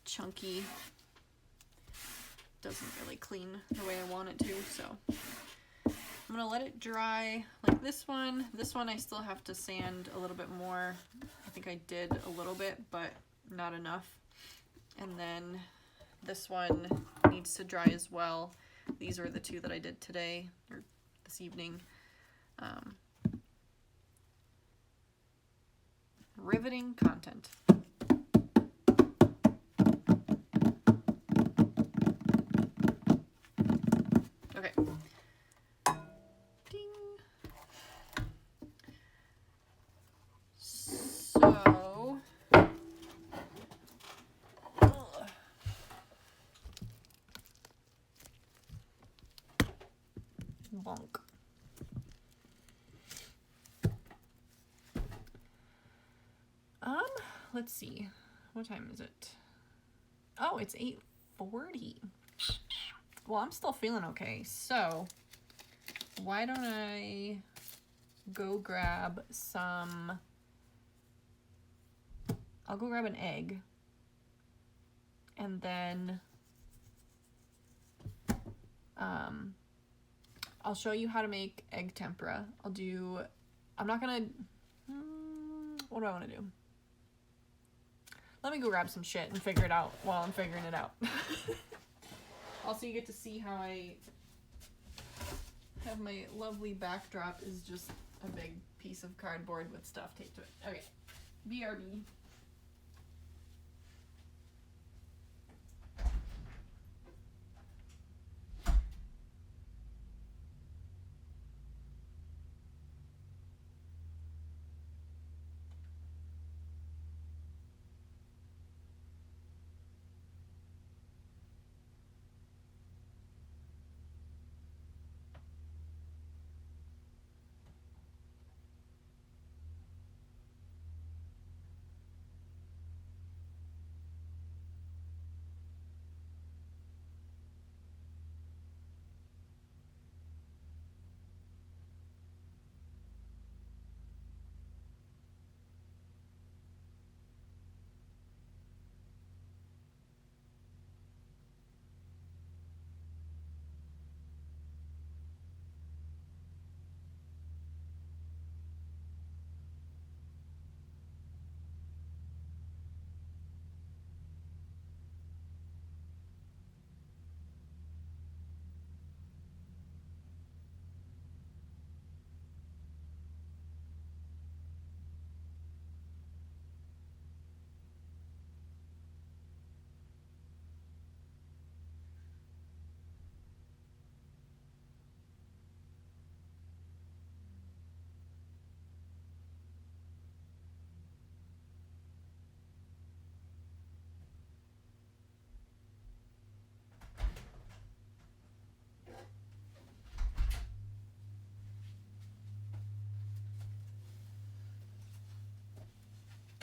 chunky. Doesn't really clean the way I want it to, so I'm gonna let it dry like this one. This one I still have to sand a little bit more. I think I did a little bit, but not enough. And then this one needs to dry as well. These are the two that I did today, or this evening. Riveting content. Okay. Ding. So, bonk. Let's see. What time is it? Oh, it's 8:40. Well, I'm still feeling okay. So, why don't I go grab some... I'll go grab an egg. And then... I'll show you how to make egg tempera. I'm not gonna... what do I want to do? Let me go grab some shit and figure it out while I'm figuring it out. Also, you get to see how I have my lovely backdrop is just a big piece of cardboard with stuff taped to it. Okay, BRB.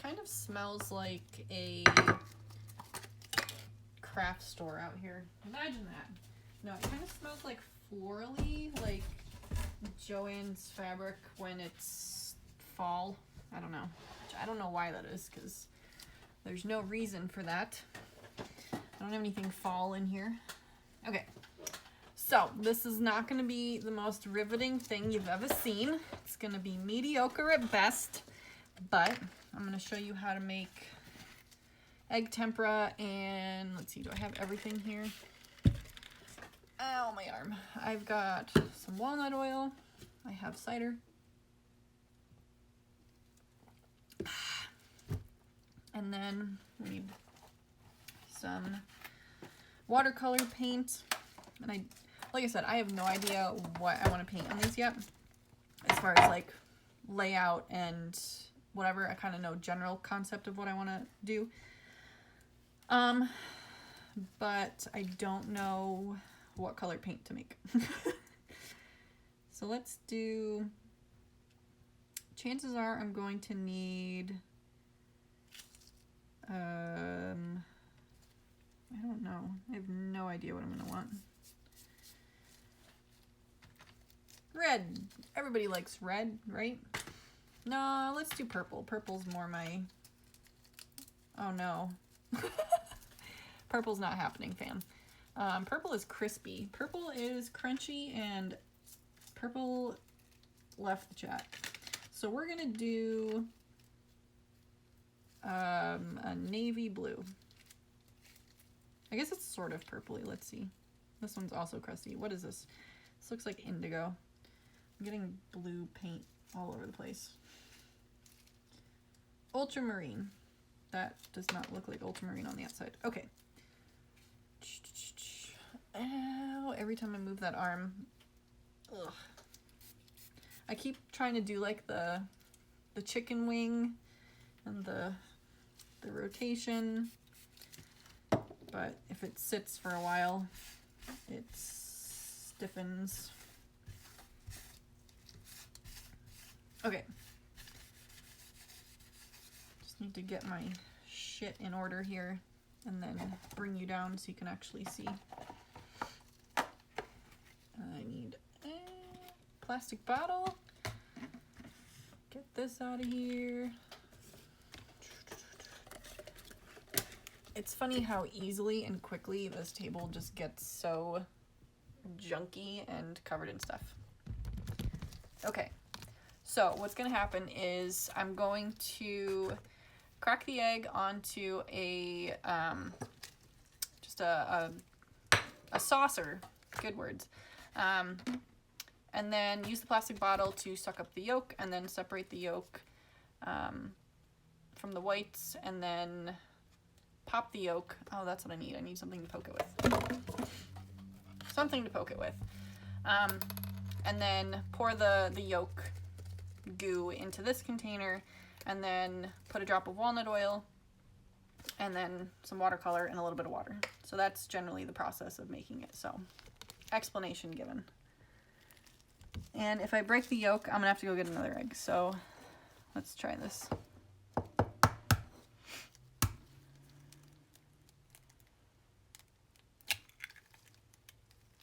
Kind of smells like a craft store out here. Imagine that. No, it kind of smells like florally, like Joann's fabric when it's fall. I don't know. I don't know why that is, because there's no reason for that. I don't have anything fall in here. Okay. So, this is not going to be the most riveting thing you've ever seen. It's going to be mediocre at best, but I'm going to show you how to make egg tempera, and let's see, do I have everything here? Ow, my arm. I've got some walnut oil. I have cider. And then we need some watercolor paint. And like I said, I have no idea what I want to paint on these yet. As far as like layout and whatever, I kind of know general concept of what I want to do. But I don't know what color paint to make. So let's do chances are I'm going to need, I don't know. I have no idea what I'm going to want. Red. Everybody likes red, right? No, let's do purple. Purple's more my... Oh no. Purple's not happening, fam. Purple is crispy. Purple is crunchy, and purple left the chat. So we're gonna do a navy blue. I guess it's sort of purpley. Let's see. This one's also crusty. What is this? This looks like indigo. I'm getting blue paint all over the place. Ultramarine. That does not look like ultramarine on the outside. Okay. Ow, every time I move that arm. Ugh. I keep trying to do like the chicken wing and the rotation, but if it sits for a while, it stiffens. Okay. Just need to get my shit in order here and then bring you down so you can actually see. I need a plastic bottle. Get this out of here. It's funny how easily and quickly this table just gets so junky and covered in stuff. Okay, so what's gonna happen is I'm going to crack the egg onto a just a saucer, good words, and then use the plastic bottle to suck up the yolk, and then separate the yolk from the whites, and then pop the yolk. Oh, that's what I need. I need something to poke it with. Something to poke it with. And then pour the yolk goo into this container, and then put a drop of walnut oil, and then some watercolor and a little bit of water. So that's generally the process of making it. So, explanation given. And if I break the yolk, I'm gonna have to go get another egg. So let's try this.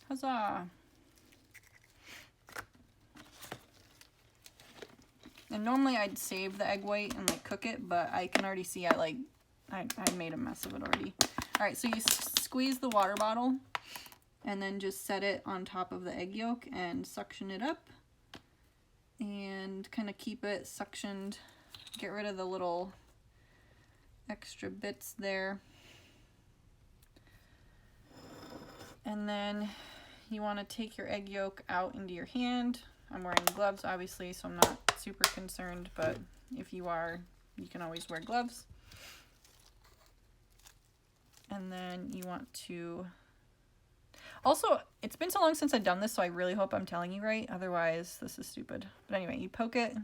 Huzzah! And normally I'd save the egg white and like cook it, but I can already see I made a mess of it already. All right, so you squeeze the water bottle and then just set it on top of the egg yolk and suction it up and kind of keep it suctioned. Get rid of the little extra bits there. And then you want to take your egg yolk out into your hand. I'm wearing gloves, obviously, so I'm not super concerned, but if you are, you can always wear gloves. And then you want to... Also, it's been so long since I've done this, so I really hope I'm telling you right. Otherwise, this is stupid. But anyway, you poke it,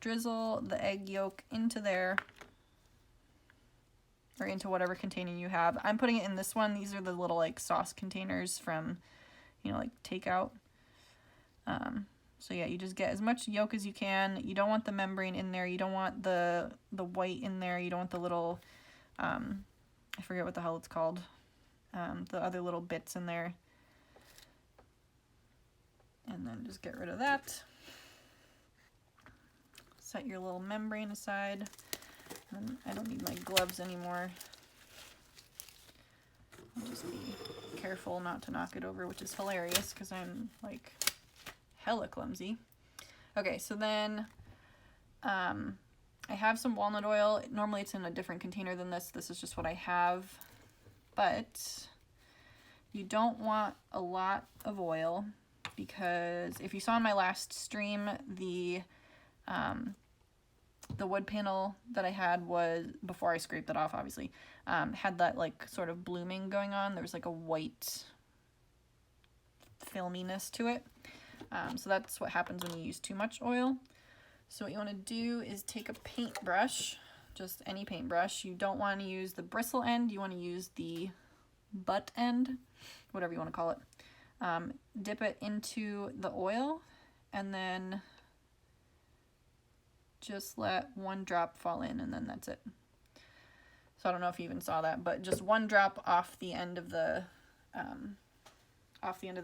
drizzle the egg yolk into there, or into whatever container you have. I'm putting it in this one. These are the little like sauce containers from, you know, like takeout. So yeah, you just get as much yolk as you can. You don't want the membrane in there. You don't want the white in there. You don't want the little, I forget what the hell it's called. The other little bits in there. And then just get rid of that. Set your little membrane aside. And I don't need my gloves anymore. I'll just be careful not to knock it over, which is hilarious because I'm like hella clumsy. Okay, so then I have some walnut oil. Normally it's in a different container than this. This is just what I have. But you don't want a lot of oil because if you saw in my last stream, the wood panel that I had was, before I scraped it off obviously, had that like sort of blooming going on. There was like a white filminess to it. So that's what happens when you use too much oil. So what you want to do is take a paintbrush, just any paintbrush. You don't want to use the bristle end, you want to use the butt end, whatever you want to call it. Dip it into the oil and then just let one drop fall in and then that's it. So I don't know if you even saw that, but just one drop off the end of the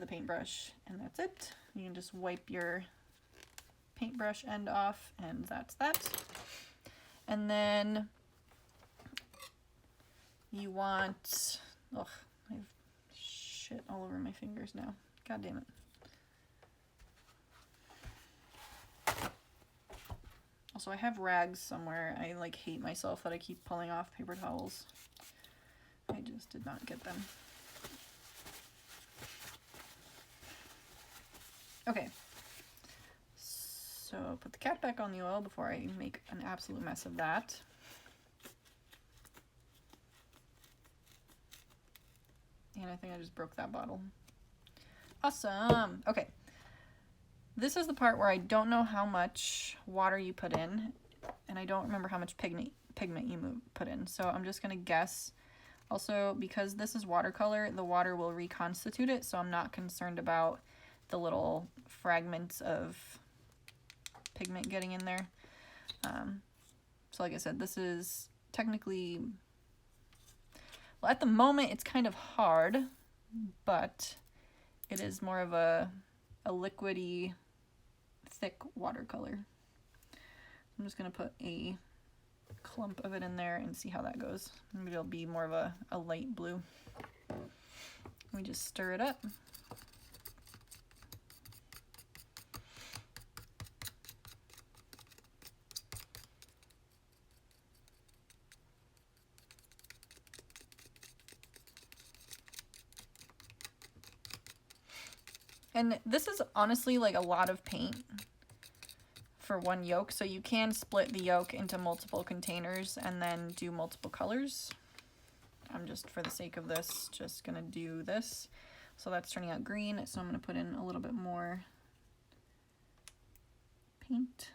paintbrush, and that's it. You can just wipe your paintbrush end off, and that's that. And then you want, ugh, I have shit all over my fingers now. God damn it. Also, I have rags somewhere. I like hate myself that I keep pulling off paper towels. I just did not get them. Okay. So put the cap back on the oil before I make an absolute mess of that. And I think I just broke that bottle. Awesome. Okay. This is the part where I don't know how much water you put in, and I don't remember how much pigment you put in. So I'm just going to guess. Also, because this is watercolor, the water will reconstitute it, so I'm not concerned about the little fragments of pigment getting in there. So like I said, this is technically, well, at the moment it's kind of hard, but it is more of a liquidy, thick watercolor. I'm just gonna put a clump of it in there and see how that goes. Maybe it'll be more of a light blue. We just stir it up. And this is honestly like a lot of paint for one yolk, so you can split the yolk into multiple containers and then do multiple colors. I'm just, for the sake of this, just gonna do this. So that's turning out green, so I'm gonna put in a little bit more paint.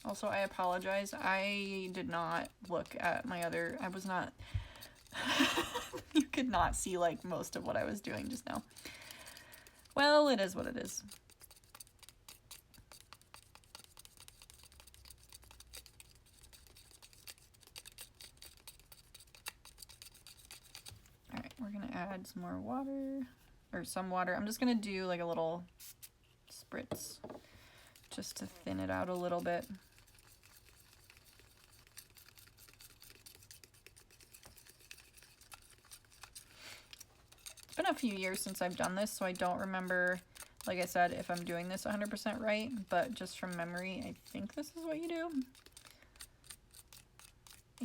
Also, I apologize. I did not look at my other, I was not, you could not see like most of what I was doing just now. Well, it is what it is. All right, we're gonna add some more water, or some water. I'm just gonna do like a little spritz just to thin it out a little bit. Been a few years since I've done this, so I don't remember, like I said, if I'm doing this 100% right, but just from memory, I think this is what you do.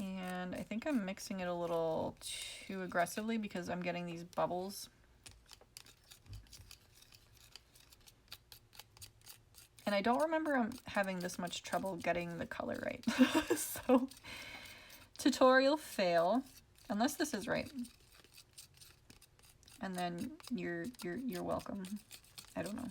And I think I'm mixing it a little too aggressively because I'm getting these bubbles. And I don't remember having this much trouble getting the color right. So, tutorial fail, unless this is right. And then you're welcome. I don't know.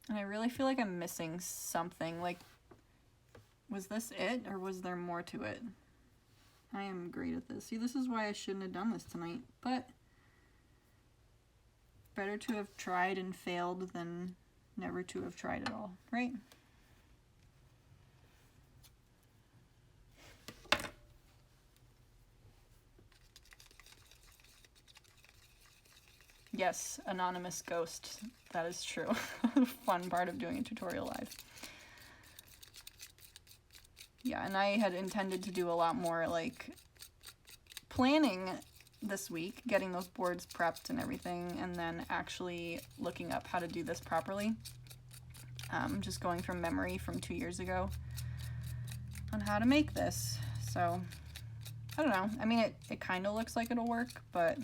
And I really feel like I'm missing something. Like, was this it, or was there more to it? I am great at this. See, this is why I shouldn't have done this tonight, but better to have tried and failed than never to have tried at all, right? Yes, anonymous ghost. That is true. Fun part of doing a tutorial live. Yeah, and I had intended to do a lot more like planning this week, getting those boards prepped and everything, and then actually looking up how to do this properly. Just going from memory from 2 years ago on how to make this. So, I don't know. I mean, it kind of looks like it'll work, but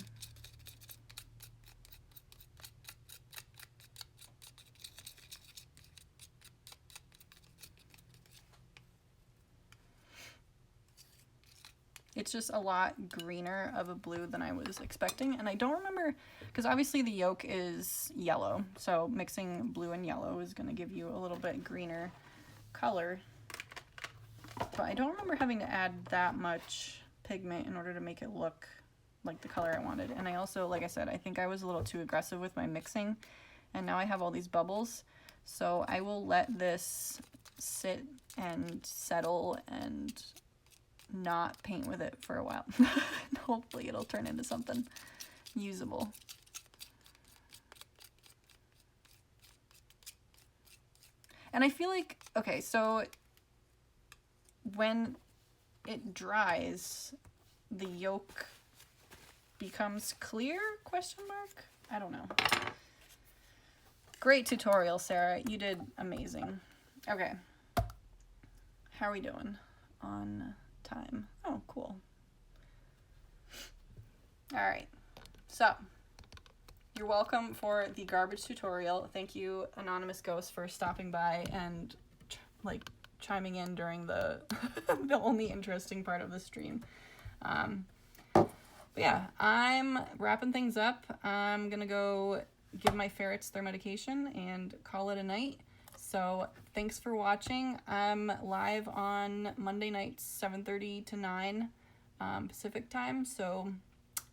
It's just a lot greener of a blue than I was expecting. And I don't remember, because obviously the yolk is yellow. So mixing blue and yellow is going to give you a little bit greener color. But I don't remember having to add that much pigment in order to make it look like the color I wanted. And I also, like I said, I think I was a little too aggressive with my mixing. And now I have all these bubbles. So I will let this sit and settle and not paint with it for a while. Hopefully it'll turn into something usable. And I feel like, okay, so when it dries, the yolk becomes clear, question mark? I don't know. Great tutorial, Sarah. You did amazing. Okay. How are we doing on time? Oh, cool. All right. So, you're welcome for the garbage tutorial. Thank you, Anonymous Ghost, for stopping by and like chiming in during the the only interesting part of the stream. But yeah, I'm wrapping things up. I'm gonna go give my ferrets their medication and call it a night. So thanks for watching. I'm live on Monday nights, 7:30 to 9 Pacific time. So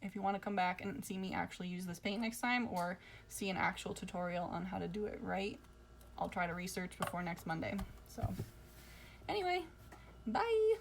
if you want to come back and see me actually use this paint next time, or see an actual tutorial on how to do it right, I'll try to research before next Monday. So anyway, bye.